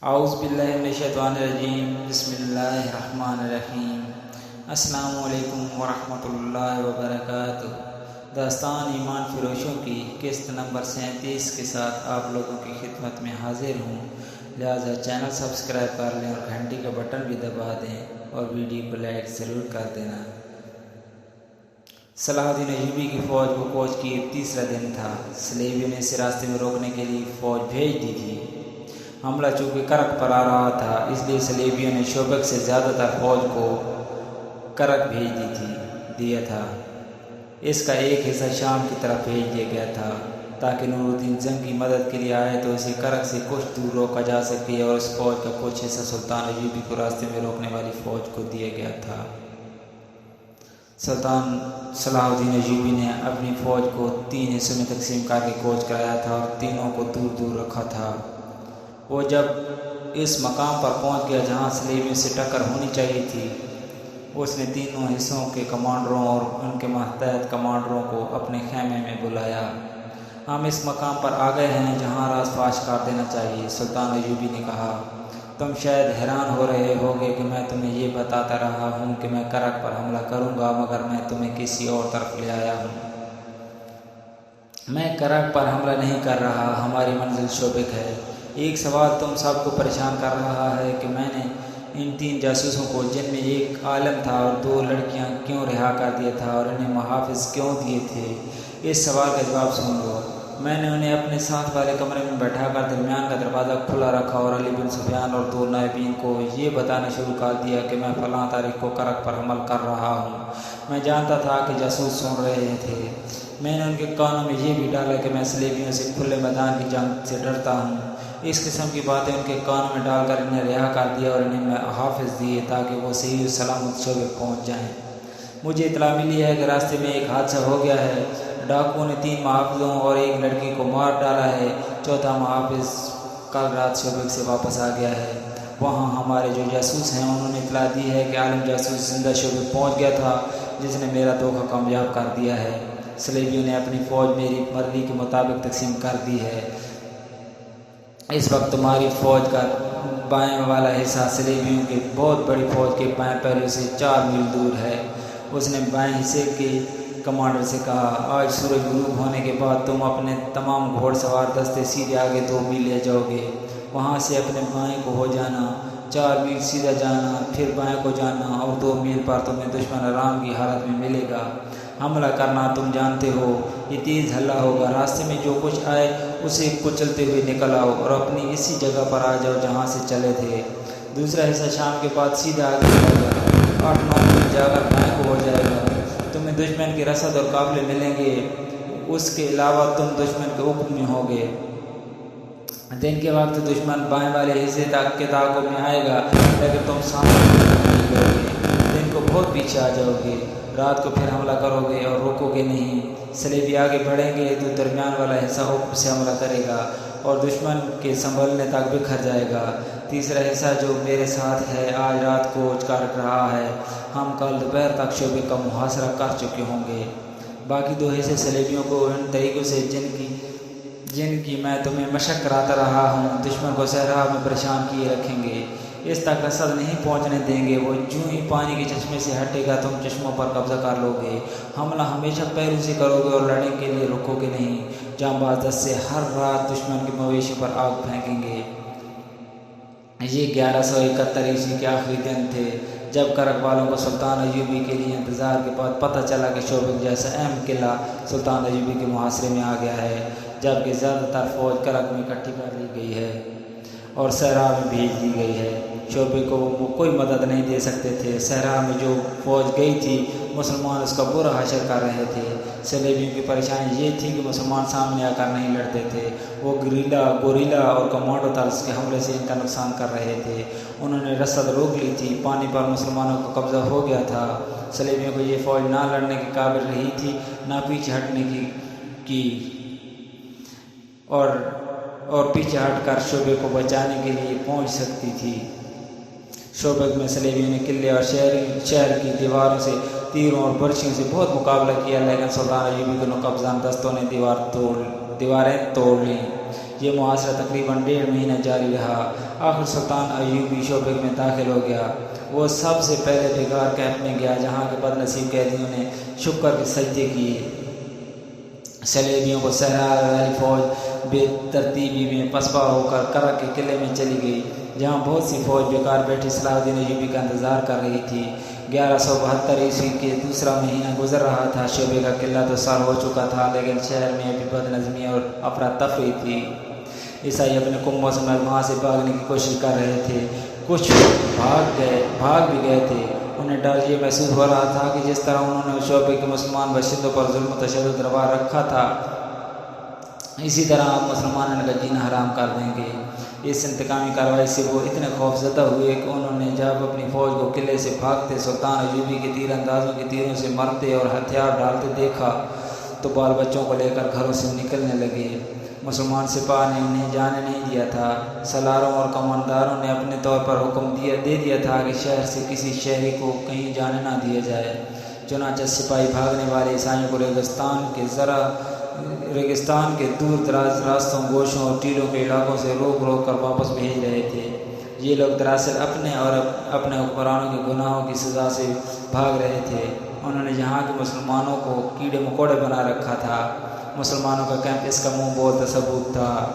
اعوذ باللہ من الشیطان الرجیم، بسم اللہ الرحمن الرحیم۔ السلام علیکم ورحمۃ اللہ وبرکاتہ۔ داستان ایمان فروشوں کی قسط نمبر 37 کے ساتھ آپ لوگوں کی خدمت میں حاضر ہوں، لہٰذا چینل سبسکرائب کر لیں اور گھنٹی کا بٹن بھی دبا دیں اور ویڈیو کو لائک ضرور کر دینا۔ صلاح الدین ایوبی کی فوج کو کوچ کی تیسرا دن تھا۔ صلیبیوں نے اسے راستے میں روکنے کے لیے فوج بھیج دی تھی۔ حملہ چونکہ کرک پر آ رہا تھا، اس لیے صلیبیوں نے شوبک سے زیادہ تر فوج کو کرک بھیج دیا تھا۔ اس کا ایک حصہ شام کی طرف بھیج دیا گیا تھا تاکہ نور الدین جنگ کی مدد کے لیے آئے تو اسے کرک سے کچھ دور روکا جا سکے، اور اس فوج کا کچھ حصہ سلطان ایوبی کو راستے میں روکنے والی فوج کو دیا گیا تھا۔ سلطان صلاح الدین ایوبی نے اپنی فوج کو 3 حصوں میں تقسیم کر کے کوچ کرایا تھا اور تینوں کو دور دور رکھا تھا۔ وہ جب اس مقام پر پہنچ گیا جہاں صلیبیوں سے ٹکر ہونی چاہیے تھی، اس نے تینوں حصوں کے کمانڈروں اور ان کے ماتحت کمانڈروں کو اپنے خیمے میں بلایا۔ ہم اس مقام پر آ گئے ہیں جہاں راز فاش کر دینا چاہیے، سلطان ایوبی نے کہا۔ تم شاید حیران ہو رہے ہوگے کہ میں تمہیں یہ بتاتا رہا ہوں کہ میں کرک پر حملہ کروں گا، مگر میں تمہیں کسی اور طرف لے آیا ہوں۔ میں کرک پر حملہ نہیں کر رہا، ہماری منزل شوبک ہے۔ ایک سوال تم سب کو پریشان کر رہا ہے کہ میں نے ان 3 جاسوسوں کو، جن میں ایک عالم تھا اور 2 لڑکیاں، کیوں رہا کر دیا تھا اور انہیں محافظ کیوں دیے تھے؟ اس سوال کا جواب سن لو۔ میں نے انہیں اپنے ساتھ والے کمرے میں بیٹھا کر درمیان کا دروازہ کھلا رکھا اور علی بن سفیان اور 2 نائبین کو یہ بتانا شروع کر دیا کہ میں فلاں تاریخ کو کرک پر حمل کر رہا ہوں۔ میں جانتا تھا کہ جاسوس سن رہے تھے۔ میں نے ان کے کانوں میں یہ بھی ڈالا کہ میں صلیبیوں سے کھلے میدان کی جنگ سے ڈرتا ہوں۔ اس قسم کی باتیں ان کے کانوں میں ڈال کر انہیں رہا کر دیا اور انہیں محافظ دیے تاکہ وہ صحیح و سلامت شوبک پہنچ جائیں۔ مجھے اطلاع ملی ہے کہ راستے میں ایک حادثہ ہو گیا ہے۔ ڈاکوؤں نے 3 محافظوں اور 1 لڑکی کو مار ڈالا ہے۔ 4تھا محافظ کل رات شوبک سے واپس آ گیا ہے۔ وہاں ہمارے جو جاسوس ہیں انہوں نے اطلاع دی ہے کہ عالم جاسوس زندہ شوبک پہنچ گیا تھا، جس نے میرا دھوکہ کامیاب کر دیا ہے۔ صلیبیوں نے اپنی فوج میری مرضی کے مطابق تقسیم کر دی ہے۔ اس وقت تمہاری فوج کا بائیں والا حصہ صلیبیوں کی بہت بڑی فوج کے بائیں پہلو سے 4 میل دور ہے۔ اس نے بائیں حصے کے کمانڈر سے کہا، آج سورج غروب ہونے کے بعد تم اپنے تمام گھوڑ سوار دستے سیدھے آگے 2 میل لے جاؤ گے۔ وہاں سے اپنے بائیں کو ہو جانا، 4 میل سیدھا جانا، پھر بائیں کو جانا اور 2 میل پر تمہیں دشمن آرام کی حالت میں ملے گا۔ حملہ کرنا تم جانتے ہو، یہ تیز حملہ ہوگا۔ راستے میں جو کچھ آئے اسے کچلتے ہوئے نکل آؤ اور اپنی اسی جگہ پر آ جاؤ جہاں سے چلے تھے۔ دوسرا حصہ شام کے بعد سیدھا آگے جائے گا، 8-9 میل جا کر بائیں کو ہو جائے گا۔ تمہیں دشمن کے رسد اور قافلے ملیں گے، اس کے علاوہ تم دشمن کے حکم میں ہوگے۔ دن کے وقت دشمن بائیں والے حصے تک کے تعاقب میں آئے گا، لیکن تم سامنے نہیں کرو گے، دن کو بہت پیچھے آ جاؤ گے۔ رات کو پھر حملہ کرو گے اور روکو گے نہیں۔ صلیبی آگے بڑھیں گے تو درمیان والا حصہ حکم سے حملہ کرے گا اور دشمن کے سنبھلنے تک بکھر جائے گا۔ تیسرا حصہ جو میرے ساتھ ہے آج رات کوچ کر رہا ہے، ہم کل دوپہر تک شعبے کا محاصرہ کر چکے ہوں گے۔ باقی 2 حصے صلیبیوں کو ان طریقوں سے جن کی میں تمہیں مشق کراتا رہا ہوں، دشمن کو صحرا میں پریشان کیے رکھیں گے۔ اس تک رسد نہیں پہنچنے دیں گے۔ وہ جوں ہی پانی کے چشمے سے ہٹے گا تم چشموں پر قبضہ کر لو گے۔ حملہ ہمیشہ پہلو سے کرو گے اور لڑنے کے لیے رکو گے نہیں۔ جانباز دستے ہر رات دشمن کے مویشی پر آگ پھینکیں گے۔ یہ 1171 عیسوی کے آخری دن تھے جب کرک والوں کو سلطان ایوبی کے لیے انتظار کے بعد پتہ چلا کہ شوبک جیسا اہم قلعہ سلطان ایوبی کے محاصرے میں آ گیا ہے، جبکہ زیادہ تر فوج کرک میں اکٹھی کر لی گئی ہے اور صحرا میں بھیج دی گئی ہے۔ شعبے کو وہ کوئی مدد نہیں دے سکتے تھے۔ صحرا میں جو فوج گئی تھی مسلمان اس کا برا حشر کر رہے تھے۔ صلیبیوں کی پریشانی یہ تھی کہ مسلمان سامنے آ کر نہیں لڑتے تھے، وہ گوریلا اور کمانڈو طرز کے حملے سے ان کا نقصان کر رہے تھے۔ انہوں نے رسد روک لی تھی، پانی پر مسلمانوں کا قبضہ ہو گیا تھا۔ صلیبیوں کو یہ فوج نہ لڑنے کے قابل رہی تھی، نہ پیچھے ہٹنے کی اور پیچھے ہٹ کر شعبے کو بچانے کے لیے پہنچ سکتی تھی۔ شوبک میں صلیبیوں نے قلعے اور شہر کی دیواروں سے تیروں اور برچھیوں سے بہت مقابلہ کیا، لیکن سلطان ایوبی کے قبضان دستوں نے دیواریں توڑ لیں۔ یہ محاصرہ تقریباً 1.5 مہینہ جاری رہا۔ آخر سلطان ایوبی شعبے میں داخل ہو گیا۔ وہ سب سے پہلے بیگار کیمپ میں گیا جہاں کے بد نصیب قیدیوں نے شکر کے سجدے کیے۔ صلیبیوں کو صحرا والی فوج بے ترتیبی میں پسپا ہو کر کرک کے قلعے میں چلی گئی جہاں بہت سی فوج بیکار بیٹھی صلاح الدین ایوبی کا انتظار کر رہی تھی۔ 1172 عیسوی کے دوسرا مہینہ گزر رہا تھا۔ شعبے کا قلعہ تو سر ہو چکا تھا لیکن شہر میں ابھی بد نظمی اور افراتفری تھی۔ عیسائی اپنے کنبوں سے وہاں سے بھاگنے کی کوشش کر رہے تھے، کچھ بھاگ بھی گئے تھے۔ انہیں ڈر یہ محسوس ہو رہا تھا کہ جس طرح انہوں نے شعبے کے مسلمان باشندوں پر ظلم و تشدد روا رکھا تھا اسی طرح آپ مسلمانوں کا جینا حرام کر دیں گے۔ اس انتقامی کارروائی سے وہ اتنے خوف زدہ ہوئے کہ انہوں نے جب اپنی فوج کو قلعے سے بھاگتے سلطان ایوبی کے تیر اندازوں کے تیروں سے مرتے اور ہتھیار ڈالتے دیکھا تو بال بچوں کو لے کر گھروں سے نکلنے لگے۔ مسلمان سپاہ نے انہیں جانے نہیں دیا تھا۔ سالاروں اور کمانداروں نے اپنے طور پر حکم دے دیا تھا کہ شہر سے کسی شہری کو کہیں جانے نہ دیا جائے۔ چنانچہ سپاہی بھاگنے والے عیسائیوں کو ریگستان کے دور دراز راستوں، گوشوں اور ٹیلوں کے علاقوں سے روک کر واپس بھیج رہے تھے۔ یہ لوگ دراصل اپنے اور اپنے حکمرانوں کے گناہوں کی سزا سے بھاگ رہے تھے۔ انہوں نے یہاں کے مسلمانوں کو کیڑے مکوڑے بنا رکھا تھا۔ مسلمانوں کا کیمپ اس کا منہ بولتا ثبوت تھا۔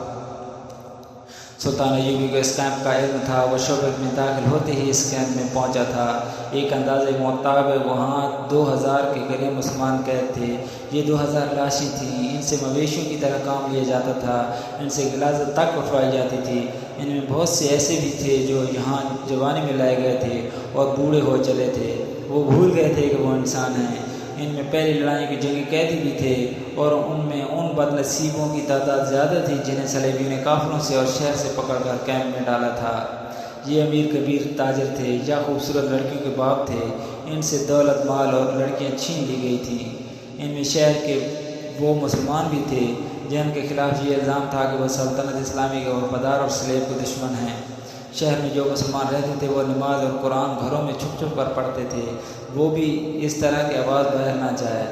سلطان ایوبی کو اس کیمپ کا علم تھا۔ وہ شعبے میں داخل ہوتے ہی اس کیمپ میں پہنچا تھا۔ ایک اندازے کے مطابق وہاں 2000 کے قریب مسلمان قید تھے۔ یہ 2000 لاشیں تھیں۔ ان سے مویشیوں کی طرح کام لیا جاتا تھا۔ ان سے غلاظت تک اٹھوائی جاتی تھی۔ ان میں بہت سے ایسے بھی تھے جو یہاں جوانی میں لائے گئے تھے اور بوڑھے ہو چلے تھے۔ وہ بھول گئے تھے کہ وہ انسان ہیں۔ ان میں پہلی لڑائیوں کے جنگی قیدی بھی تھے اور ان میں ان بد نصیبوں کی تعداد زیادہ تھی جنہیں صلیبیوں نے کافروں سے اور شہر سے پکڑ کر کیمپ میں ڈالا تھا۔ یہ امیر کبیر تاجر تھے یا خوبصورت لڑکیوں کے باپ تھے۔ ان سے دولت، مال اور لڑکیاں چھین لی گئی تھیں۔ ان میں شہر کے وہ مسلمان بھی تھے جن کے خلاف یہ الزام تھا کہ وہ سلطنت اسلامی کے وفادار اور صلیب کے دشمن ہیں۔ شہر میں جو مسلمان رہتے تھے وہ نماز اور قرآن گھروں میں چھپ چھپ کر پڑھتے تھے۔ وہ بھی اس طرح کی آواز باہر نہ جائے۔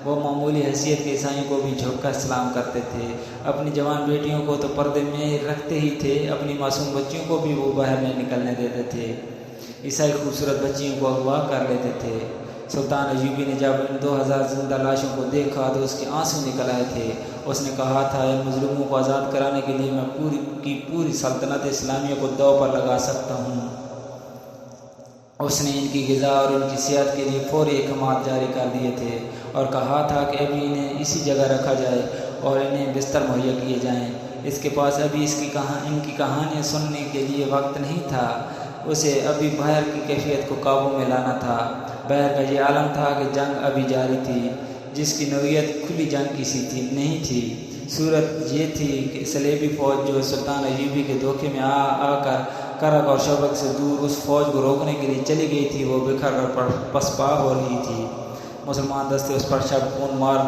وہ معمولی حیثیت کے عیسائیوں کو بھی جھک کر سلام کرتے تھے۔ اپنی جوان بیٹیوں کو تو پردے میں رکھتے ہی تھے، اپنی معصوم بچیوں کو بھی وہ باہر نہیں نکلنے دیتے تھے۔ عیسائی خوبصورت بچیوں کو اغوا کر لیتے تھے۔ سلطان ایوبی نے جب ان 2000 زندہ لاشوں کو دیکھا تو اس کے آنسو نکل آئے تھے۔ اس نے کہا تھا، ان مظلوموں کو آزاد کرانے کے لیے میں پوری سلطنت اسلامیہ کو داؤ پر لگا سکتا ہوں۔ اس نے ان کی غذا اور ان کی صحت کے لیے فوری احکامات جاری کر دیے تھے اور کہا تھا کہ ابھی انہیں اسی جگہ رکھا جائے اور انہیں بستر مہیا کیے جائیں۔ اس کے پاس ابھی ان کی کہانیاں سننے کے لیے وقت نہیں تھا۔ اسے ابھی باہر کی کیفیت کو قابو میں لانا تھا۔ باہر کا یہ عالم تھا کہ جنگ ابھی جاری تھی، جس کی نوعیت کھلی جنگ کسی نہیں تھی۔ صورت یہ تھی کہ صلیبی فوج جو سلطان ایوبی کے دھوکے میں آ کر کرک اور شبک سے دور اس فوج کو روکنے کے لیے چلی گئی تھی، وہ بکھر کر پسپا ہو رہی تھی۔ مسلمان دستے اس پر شب خون مار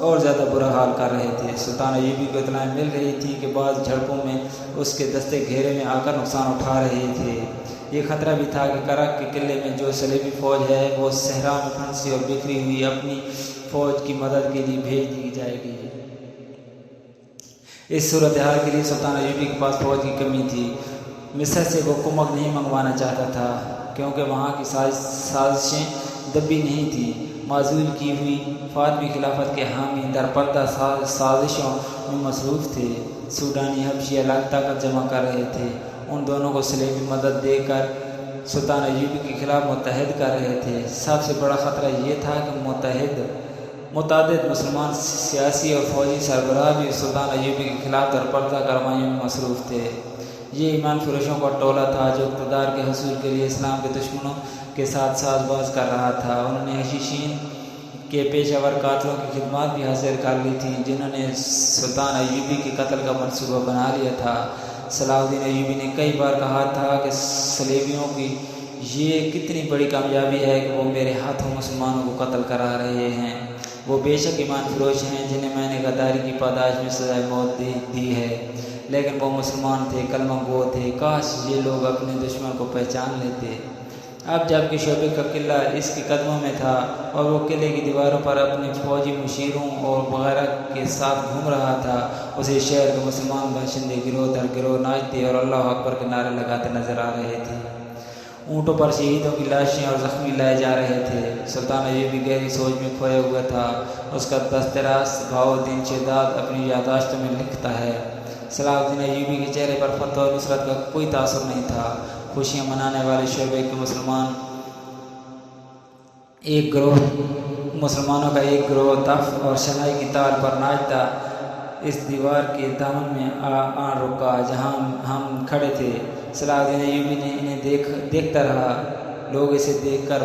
اور زیادہ برا حال کر رہے تھے۔ سلطان ایوبی کو اطلاع مل رہی تھی کہ بعض جھڑپوں میں اس کے دستے گھیرے میں آ کر نقصان اٹھا رہے تھے۔ یہ خطرہ بھی تھا کہ کرک کے قلعے میں جو صلیبی فوج ہے وہ صحرا میں پھنسی اور بکھری ہوئی اپنی فوج کی مدد کے لیے بھیج دی جائے گی۔ اس صورتحال کے لیے سلطان ایوبی کے پاس فوج کی کمی تھی۔ مصر سے وہ کمک نہیں منگوانا چاہتا تھا کیونکہ وہاں کی سازشیں دبی نہیں تھیں۔ معزول کی ہوئی فاطمی خلافت کے حامی درپردہ سازشوں میں مصروف تھے۔ سوڈانی حبشی الگ طاقت جمع کر رہے تھے۔ ان دونوں کو صلیبی مدد دے کر سلطان ایوبی کے خلاف متحد کر رہے تھے۔ سب سے بڑا خطرہ یہ تھا کہ متعدد مسلمان سیاسی اور فوجی سربراہ بھی سلطان ایوبی کے خلاف درپردہ کارروائیوں میں مصروف تھے۔ یہ ایمان فروشوں کا ٹولہ تھا جو اقتدار کے حصول کے لیے اسلام کے دشمنوں کے ساتھ ساز باز کر رہا تھا۔ انہوں نے حشیشین کے پیشہ ور قاتلوں کی خدمات بھی حاصل کر لی تھیں جنہوں نے سلطان ایوبی کے قتل کا منصوبہ بنا لیا تھا۔ صلاح الدین ایوبی نے کئی بار کہا تھا کہ صلیبیوں کی یہ کتنی بڑی کامیابی ہے کہ وہ میرے ہاتھوں مسلمانوں کو قتل کرا رہے ہیں۔ وہ بے شک ایمان فروش ہیں جنہیں میں نے غداری کی پاداش میں سزائے موت دی ہے، لیکن وہ مسلمان تھے، کلمہ گو تھے۔ کاش یہ لوگ اپنے دشمن کو پہچان لیتے۔ اب جب کہ شعبے کا قلعہ اس کے قدموں میں تھا اور وہ قلعے کی دیواروں پر اپنے فوجی مشیروں اور وغیرہ کے ساتھ گھوم رہا تھا، اسے شہر کے مسلمان باشندے گروہ در گروہ ناچتے اور اللہ اکبر کے نعرے لگاتے نظر آ رہے تھے۔ اونٹوں پر شہیدوں کی لاشیں اور زخمی لائے جا رہے تھے۔ سلطان ایوب بھی گہری سوچ میں کھویا ہوا تھا۔ اس کا دستراز بہاؤالدین شہزاد اپنی یادداشتوں میں لکھتا ہے، صلاح الدین ایوبی کے چہرے پر فتح و نصرت کا کوئی تاثر نہیں تھا۔ خوشیاں منانے والے شعبے کے مسلمانوں کا ایک گروہ دف اور شنائی کی تال پر ناچتا اس دیوار کے دامن میں آ رکا جہاں ہم کھڑے تھے۔ صلاح الدین ایوبی نے انہیں دیکھتا رہا۔ لوگ اسے دیکھ کر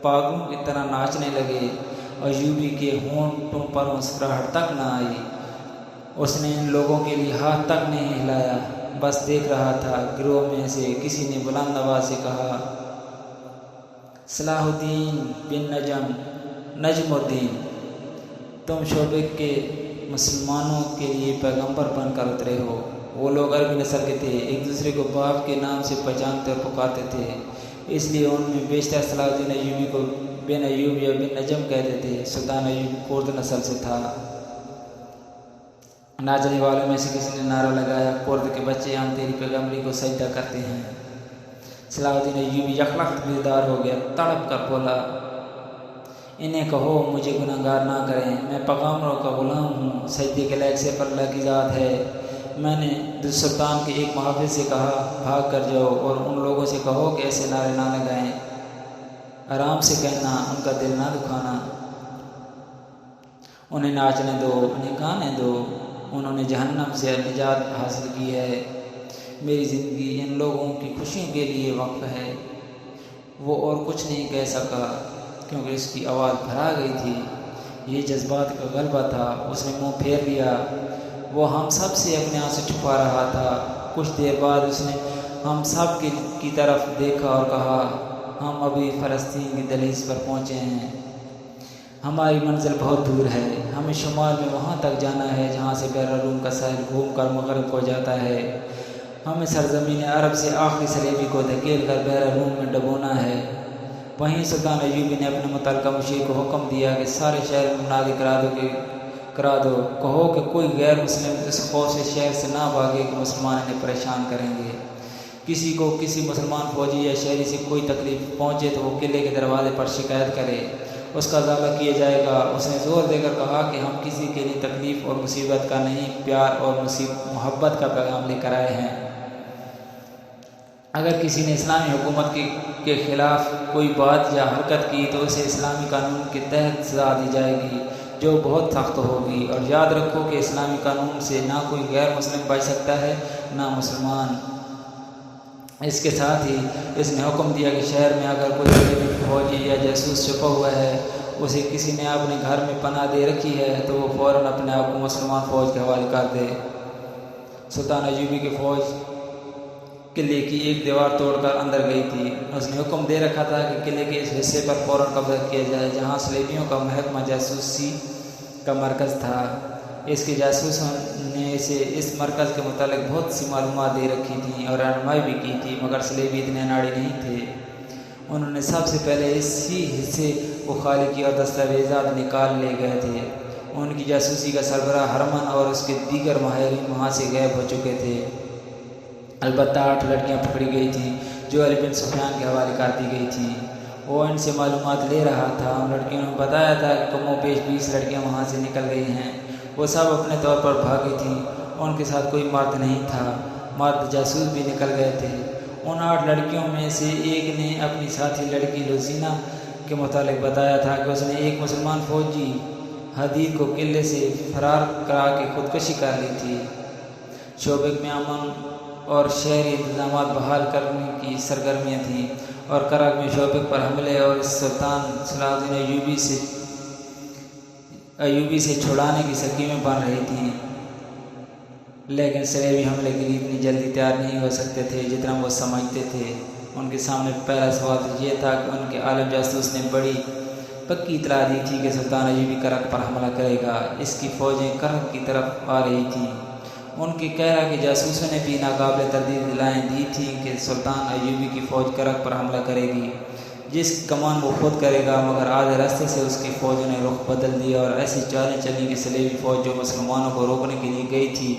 پاگلوں کی طرح ناچنے لگے۔ ایوبی کے ہونٹوں پر مسکراہٹ تک نہ آئی۔ اس نے ان لوگوں کے لیے ہاتھ تک نہیں ہلایا، بس دیکھ رہا تھا۔ گروہ میں سے کسی نے بلند آواز سے کہا، صلاح الدین بن نجم الدین، تم شعبے کے مسلمانوں کے لیے پیغمبر بن کر اترے ہو۔ وہ لوگ عربی نسل کے تھے، ایک دوسرے کو باپ کے نام سے پہچانتے اور پکارتے تھے، اس لیے ان میں بیشتر صلاح الدین ایوبی کو بن ایوب یا بن نجم کہتے تھے۔ سلطان ایوب کرد نسل سے تھا۔ ناچنے والوں میں سے کسی نے نعرہ لگایا، کرد کے بچے ہم تیری پیغمبری کو سجدہ کرتے ہیں۔ صلاح الدین ایوبی یکلخت بیدار ہو گیا، تڑپ کر بولا، انہیں کہو مجھے گناہگار نہ کریں، میں پیغمبروں کا غلام ہوں، سجدے کے لائق صرف اللہ کی ذات ہے۔ میں نے سلطان کے ایک محافظ سے کہا، بھاگ کر جاؤ اور ان لوگوں سے کہو کہ ایسے نعرے نہ لگائیں، آرام سے کہنا، ان کا دل نہ دکھانا، انہیں ناچنے دو، انہیں گانے دو، انہوں نے جہنم سے نجات حاصل کی ہے۔ میری زندگی ان لوگوں کی خوشیوں کے لیے وقف ہے۔ وہ اور کچھ نہیں کہہ سکا کیونکہ اس کی آواز بھرا گئی تھی۔ یہ جذبات کا غلبہ تھا۔ اس نے منہ پھیر لیا۔ وہ ہم سب سے اپنے آنسو چھپا رہا تھا۔ کچھ دیر بعد اس نے ہم سب کی طرف دیکھا اور کہا، ہم ابھی فلسطین کی دہلیز پر پہنچے ہیں۔ ہماری منزل بہت دور ہے۔ ہمیں شمال میں وہاں تک جانا ہے جہاں سے بحر روم کا ساحل گھوم کر مغرب ہو جاتا ہے۔ ہمیں سرزمین عرب سے آخری سلیبی کو دھکیل کر بحر روم میں ڈبونا ہے۔ وہیں سلطان ایوبی نے اپنے متعلقہ مشیر کو حکم دیا کہ سارے شہر میں منادی کرا دو، کہو کہ کوئی غیر مسلم اس خوف سے شہر سے نہ بھاگے کہ مسلمان انہیں پریشان کریں گے۔ کسی کو کسی مسلمان فوجی یا شہری سے کوئی تکلیف پہنچے تو وہ قلعے کے دروازے پر شکایت کرے، اس کا ازالہ کیا جائے گا۔ اس نے زور دے کر کہا کہ ہم کسی کے لیے تکلیف اور مصیبت کا نہیں، پیار اور محبت کا پیغام لے کر آئے ہیں۔ اگر کسی نے اسلامی حکومت کے خلاف کوئی بات یا حرکت کی تو اسے اسلامی قانون کے تحت سزا دی جائے گی، جو بہت سخت ہوگی۔ اور یاد رکھو کہ اسلامی قانون سے نہ کوئی غیر مسلم بچ سکتا ہے نہ مسلمان۔ اس کے ساتھ ہی اس نے حکم دیا کہ شہر میں اگر کوئی فوجی یا جاسوس چھپا ہوا ہے، اسے کسی نے اپنے گھر میں پناہ دے رکھی ہے تو وہ فوراً اپنے آپ کو مسلمان فوج کے حوالے کر دے۔ سلطان ایوبی کی فوج قلعے کی ایک دیوار توڑ کر اندر گئی تھی۔ اس نے حکم دے رکھا تھا کہ قلعے کے اس حصے پر فوراً قبضہ کیا جائے جہاں صلیبیوں کا محکمہ جاسوسی کا مرکز تھا۔ اس کے جاسوسوں نے اسے اس مرکز کے متعلق بہت سی معلومات دے رکھی تھیں اور رہنمائی بھی کی تھی، مگر صلیبی اتنے ناڑی نہیں تھے۔ انہوں نے سب سے پہلے اسی حصے کو خالی کیا اور دستاویزات نکال لے گئے تھے۔ ان کی جاسوسی کا سربراہ ہرمن اور اس کے دیگر ماہرین وہاں سے غائب ہو چکے تھے۔ البتہ 8 لڑکیاں پکڑی گئی تھیں جو علی بن سفیان کے حوالے کر دی گئی تھیں۔ وہ ان سے معلومات لے رہا تھا۔ ان لڑکیوں نے بتایا تھا کہ کم و بیش 20 لڑکیاں وہاں سے نکل گئی ہیں۔ وہ سب اپنے طور پر بھاگی تھیں۔ ان کے ساتھ کوئی مرد نہیں تھا۔ مرد جاسوس بھی نکل گئے تھے۔ ان 8 لڑکیوں میں سے ایک نے اپنی ساتھی لڑکی لوزینہ کے متعلق بتایا تھا کہ اس نے ایک مسلمان فوجی حدید کو قلعے سے فرار کرا کے خودکشی کر لی تھی۔ شعبے میں امن اور شہری انتظامات بحال کرنے کی سرگرمیاں تھیں اور کرک میں شعبے پر حملے اور سلطان صلاح الدین ایوبی سے چھڑانے کی سکیمیں بن رہی تھیں، لیکن صلیبی حملے کے لیے اتنی جلدی تیار نہیں ہو سکتے تھے جتنا وہ سمجھتے تھے۔ ان کے سامنے پہلا سوال یہ تھا کہ ان کے عالم جاسوس نے بڑی پکی اطلاع دی تھی کہ سلطان ایوبی کرک پر حملہ کرے گا۔ اس کی فوجیں کرک کی طرف آ رہی تھیں۔ ان کے کہہ رہا کہ جاسوسوں نے بھی ناقابل تردید دلائیں دی تھیں کہ سلطان ایوبی کی فوج کرک پر حملہ کرے گی، جس کمان وہ خود کرے گا، مگر آدھے راستے سے اس کی فوجوں نے رخ بدل دیا اور ایسی چالیں چلی کہ صلیبی فوج جو مسلمانوں کو روکنے کے لیے گئی تھی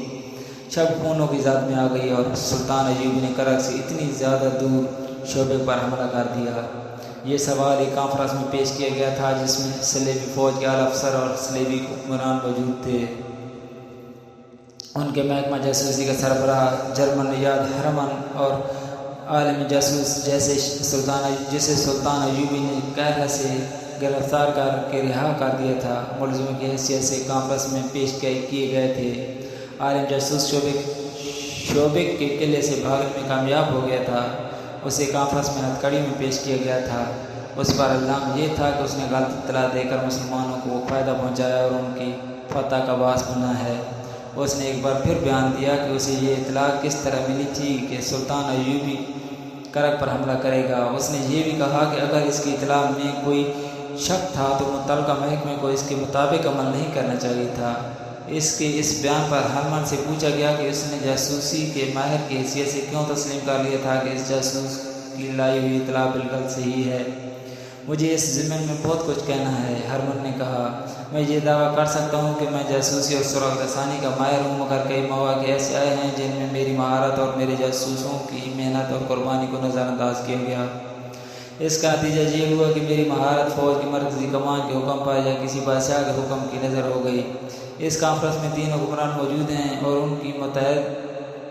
شب خونوں کی ذات میں آ گئی اور سلطان ایوبی نے کرک سے اتنی زیادہ دور شعبے پر حملہ کر دیا۔ یہ سوال ایک کانفرنس میں پیش کیا گیا تھا جس میں صلیبی فوج کے اعلیٰ افسر اور صلیبی حکمران موجود تھے۔ ان کے محکمہ جاسوسی کا سربراہ جرمن نژاد ہرمن اور عالمی جاسوس جسے سلطان ایوبی نے قاہرہ سے گرفتار کر کے رہا کر دیا تھا، ملزموں کی حیثیت سے کانفرنس میں پیش کیے گئے تھے۔ عالم جاسوس شوبک کے قلعے سے بھاگنے میں کامیاب ہو گیا تھا۔ اسے کانفرنس میں ہتھکڑی میں پیش کیا گیا تھا۔ اس پر الزام یہ تھا کہ اس نے غلط اطلاع دے کر مسلمانوں کو فائدہ پہنچایا اور ان کی فتح کا باعث بنا ہے۔ اس نے ایک بار پھر بیان دیا کہ اسے یہ اطلاع کس طرح ملی تھی کہ سلطان ایوبی کرک پر حملہ کرے گا۔ اس نے یہ بھی کہا کہ اگر اس کی اطلاع میں کوئی شک تھا تو متعلقہ محکمے کو اس کے مطابق عمل نہیں کرنا چاہیے تھا۔ اس بیان پر ہرمن سے پوچھا گیا کہ اس نے جاسوسی کے ماہر کی حیثیت سے کیوں تسلیم کر لیا تھا کہ اس جاسوس کی لائی ہوئی اطلاع بالکل صحیح ہے۔ مجھے اس ضمن میں بہت کچھ کہنا ہے، ہرمن نے کہا۔ میں یہ دعویٰ کر سکتا ہوں کہ میں جاسوسی اور سراغ رسانی کا ماہر ہوں، مگر کئی مواقع ایسے آئے ہیں جن میں میری مہارت اور میرے جاسوسوں کی محنت اور قربانی کو نظر انداز کیا گیا۔ اس کا نتیجہ یہ ہوا کہ میری مہارت فوج کی مرکزی کمان کے حکم پر یا کسی بادشاہ کے حکم کی نظر ہو گئی۔ اس کانفرنس میں 3 حکمران موجود ہیں اور ان کی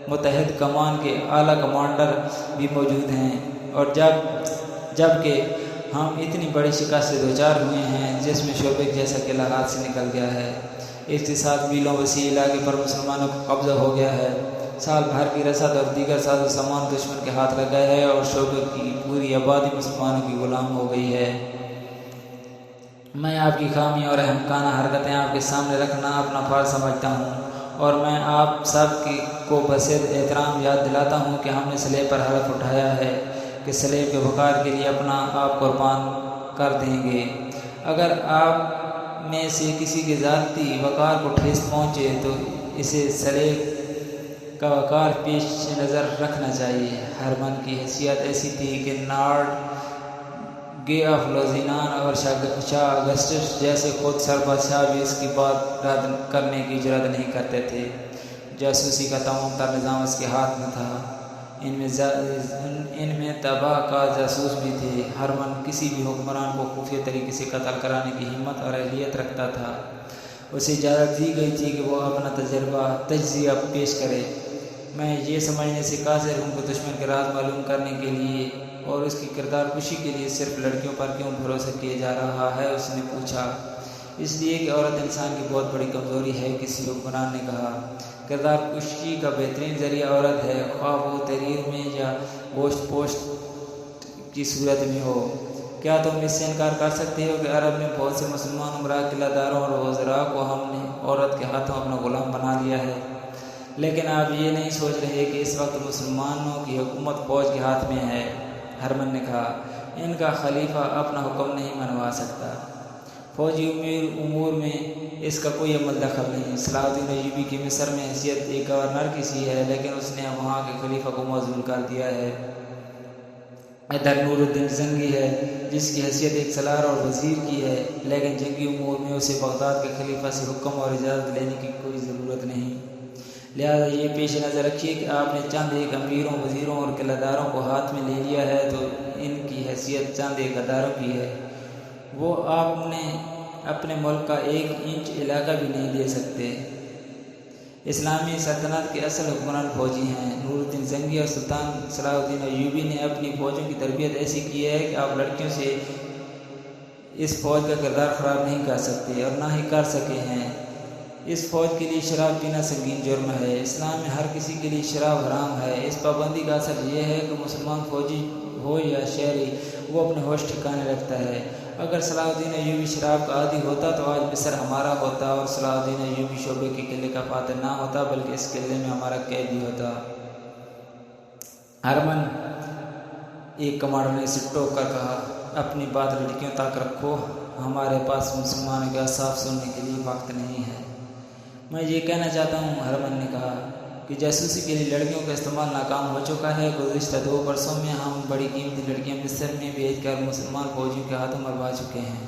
متحد کمان کے اعلیٰ کمانڈر بھی موجود ہیں، اور جبکہ ہم اتنی بڑی شکست سے دوچار ہوئے ہیں جس میں شعبے جیسا قلعہ ہاتھ سے نکل گیا ہے۔ اس کے ساتھ میلوں وسیع علاقے پر مسلمانوں کا قبضہ ہو گیا ہے۔ سال بھر کی رسد اور دیگر ساز و سامان دشمن کے ہاتھ لگ گئے ہے اور شعبے کی پوری آبادی مسلمانوں کی غلام ہو گئی ہے۔ میں آپ کی خامیاں اور احمقانہ حرکتیں آپ کے سامنے رکھنا اپنا فرض سمجھتا ہوں، اور میں آپ سب کو بصد احترام یاد دلاتا ہوں کہ ہم نے صلیب پر حلف اٹھایا ہے کہ صلیب کے وقار کے لیے اپنا آپ قربان کر دیں گے۔ اگر آپ میں سے کسی کے ذاتی وقار کو ٹھیس پہنچے تو اسے صلیب کا وقار پیش نظر رکھنا چاہیے۔ ہرمن کی حیثیت ایسی تھی کہ نارڈ گے آف لوزینان اور شاہ اگسٹس جیسے خود سربراہ بھی اس کی بات رد کرنے کی جرات نہیں کرتے تھے۔ جاسوسی کا تمام تر نظام اس کے ہاتھ میں تھا۔ ان میں تباہ کا جاسوس بھی تھے۔ ہرمن کسی بھی حکمران کو خفیہ طریقے سے قتل کرانے کی ہمت اور اہلیت رکھتا تھا۔ اسے اجازت دی گئی تھی کہ وہ اپنا تجزیہ پیش کرے۔ میں یہ سمجھنے سے قاصر ہوں کہ دشمن کے راز معلوم کرنے کے لیے اور اس کی کردار کشی کے لیے صرف لڑکیوں پر کیوں بھروسہ کیا جا رہا ہے؟ اس نے پوچھا۔ اس لیے کہ عورت انسان کی بہت بڑی کمزوری ہے، کسی حکمران نے کہا۔ کردار کشی کا بہترین ذریعہ عورت ہے، خواہ وہ تحریر میں یا گوشت پوشت کی صورت میں ہو۔ کیا تم اس سے انکار کر سکتے ہو کہ عرب میں بہت سے مسلمان عمرہ قلعہ داروں اور وزراء کو ہم نے عورت کے ہاتھوں اپنا غلام بنا لیا ہے؟ لیکن آپ یہ نہیں سوچ رہے کہ اس وقت مسلمانوں کی حکومت فوج کے ہاتھ میں ہے، ہرمن نے کہا۔ ان کا خلیفہ اپنا حکم نہیں منوا سکتا۔ فوجی امور میں اس کا کوئی عمل دخل نہیں۔ صلاح الدین ایوبی کی مصر میں حیثیت ایک گورنر کی سی ہے، لیکن اس نے وہاں کے خلیفہ کو معزول کر دیا ہے۔ ادھر نور الدین زنگی ہے جس کی حیثیت ایک سالار اور وزیر کی ہے، لیکن جنگی امور میں اسے بغداد کے خلیفہ سے حکم اور اجازت لینے کی کوئی ضرورت نہیں۔ لہذا یہ پیش نظر رکھیے کہ آپ نے چند ایک امیروں، وزیروں اور قلعہ داروں کو ہاتھ میں لے لیا ہے تو ان کی حیثیت چند ایک غداروں کی ہے۔ وہ آپ نے اپنے ملک کا 1 انچ علاقہ بھی نہیں دے سکتے۔ اسلامی سلطنت کے اصل حکمران فوجی ہیں۔ نور الدین زنگی اور سلطان صلاح الدین ایوبی نے اپنی فوجوں کی تربیت ایسی کی ہے کہ آپ لڑکیوں سے اس فوج کا کردار خراب نہیں کر سکتے اور نہ ہی کر سکے ہیں۔ اس فوج کے لیے شراب پینا سنگین جرم ہے۔ اسلام میں ہر کسی کے لیے شراب حرام ہے۔ اس پابندی کا اثر یہ ہے کہ مسلمان فوجی ہو یا شہری، وہ اپنے ہوش ٹھکانے رکھتا ہے۔ اگر صلاح الدین ایوبی شراب کا عادی ہوتا تو آج مصر ہمارا ہوتا اور صلاح الدین ایوبی شعبے کے قلعے کا فاتح نہ ہوتا بلکہ اس قلعے میں ہمارا قیدی ہوتا۔ ہرمن ایک کمانڈر نے اسے ٹوک کر کہا، اپنی بات لڑکیوں تک رکھو، ہمارے پاس مسلمانوں کے اعصاب سننے کے لیے وقت نہیں ہے۔ میں یہ کہنا چاہتا ہوں، ہرمن نے کہا، کہ جاسوسی کے لیے لڑکیوں کا استعمال ناکام ہو چکا ہے۔ گزشتہ 2 برسوں میں ہم بڑی قیمتی لڑکیاں مصر میں بھیج کر مسلمان فوجیوں کے ہاتھوں مروا چکے ہیں۔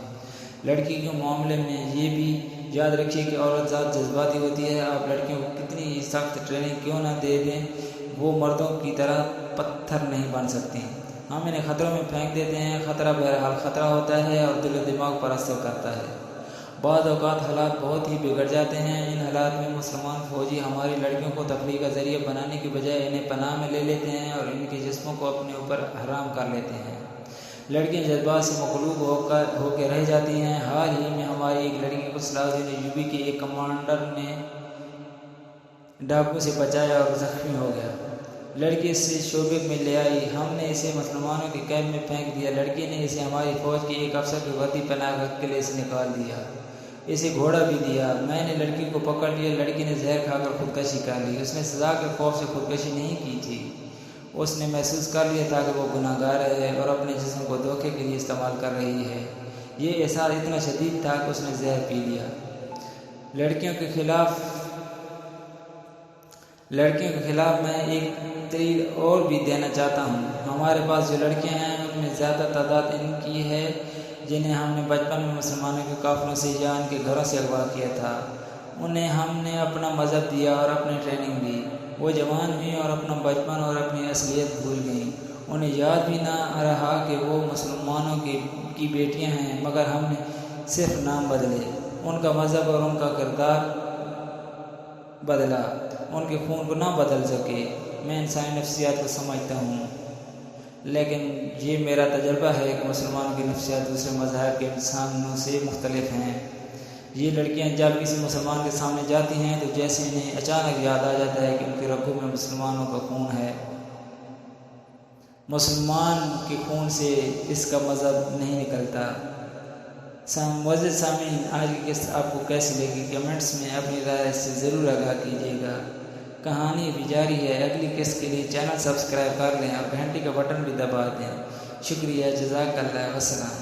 لڑکی کے معاملے میں یہ بھی یاد رکھیے کہ عورت ذات جذباتی ہوتی ہے۔ آپ لڑکیوں کو کتنی سخت ٹریننگ کیوں نہ دے دیں، وہ مردوں کی طرح پتھر نہیں بن سکتی۔ ہم انہیں خطروں میں پھینک دیتے ہیں۔ خطرہ بہرحال خطرہ ہوتا ہے اور دل و دماغ پر اثر کرتا ہے۔ بعض اوقات حالات بہت ہی بگڑ جاتے ہیں۔ ان حالات میں مسلمان فوجی ہماری لڑکیوں کو تفریح کا ذریعہ بنانے کی بجائے انہیں پناہ میں لے لیتے ہیں اور ان کے جسموں کو اپنے اوپر حرام کر لیتے ہیں۔ لڑکیاں جذبات سے مغلوب ہو کے رہ جاتی ہیں۔ حال ہی میں ہماری ایک لڑکی کو صلاح الدین ایوبی کے ایک کمانڈر نے ڈاکو سے بچایا اور زخمی ہو گیا۔ لڑکی اسے شعبے میں لے آئی۔ ہم نے اسے مسلمانوں کے کیمپ میں پھینک دیا۔ لڑکی نے اسے ہماری فوج کے ایک افسر کی وردی پہنا کر قلعے سے نکال دیا۔ اسے گھوڑا بھی دیا۔ میں نے لڑکی کو پکڑ لیا۔ لڑکی نے زہر کھا کر خودکشی کر لی۔ اس نے سزا کے خوف سے خودکشی نہیں کی تھی۔ اس نے محسوس کر لیا تھا کہ وہ گناہ گار ہے اور اپنے جسم کو دھوکے کے لیے استعمال کر رہی ہے۔ یہ احساس اتنا شدید تھا کہ اس نے زہر پی لیا۔ لڑکیوں کے خلاف میں ایک دلیل اور بھی دینا چاہتا ہوں۔ ہمارے پاس جو لڑکیاں ہیں ان میں زیادہ تعداد ان کی ہے جنہیں ہم نے بچپن میں مسلمانوں کے قافلوں سے یا ان کے گھروں سے اغوا کیا تھا۔ انہیں ہم نے اپنا مذہب دیا اور اپنی ٹریننگ دی۔ وہ جوان ہوئیں اور اپنا بچپن اور اپنی اصلیت بھول گئیں۔ انہیں یاد بھی نہ رہا کہ وہ مسلمانوں کی بیٹیاں ہیں، مگر ہم نے صرف نام بدلے، ان کا مذہب اور ان کا کردار بدلا، ان کے خون کو نہ بدل سکے۔ میں انسانی نفسیات کو سمجھتا ہوں، لیکن یہ میرا تجربہ ہے کہ مسلمانوں کی نفسیات دوسرے مذاہب کے انسانوں سے مختلف ہیں۔ یہ لڑکیاں جب کسی مسلمان کے سامنے جاتی ہیں تو جیسے انہیں اچانک یاد آ جاتا ہے کہ ان کے رگوں میں مسلمانوں کا خون ہے۔ مسلمان کے خون سے اس کا مذہب نہیں نکلتا۔ معزز سامعین، آج کی قسط آپ کو کیسی لگی؟ کمنٹس میں اپنی رائے سے ضرور آگاہ کیجیے گا۔ کہانی بھی جاری ہے۔ اگلی قسط کے لیے چینل سبسکرائب کر لیں اور گھنٹی کا بٹن بھی دبا دیں۔ شکریہ، جزاک اللہ، وسلام۔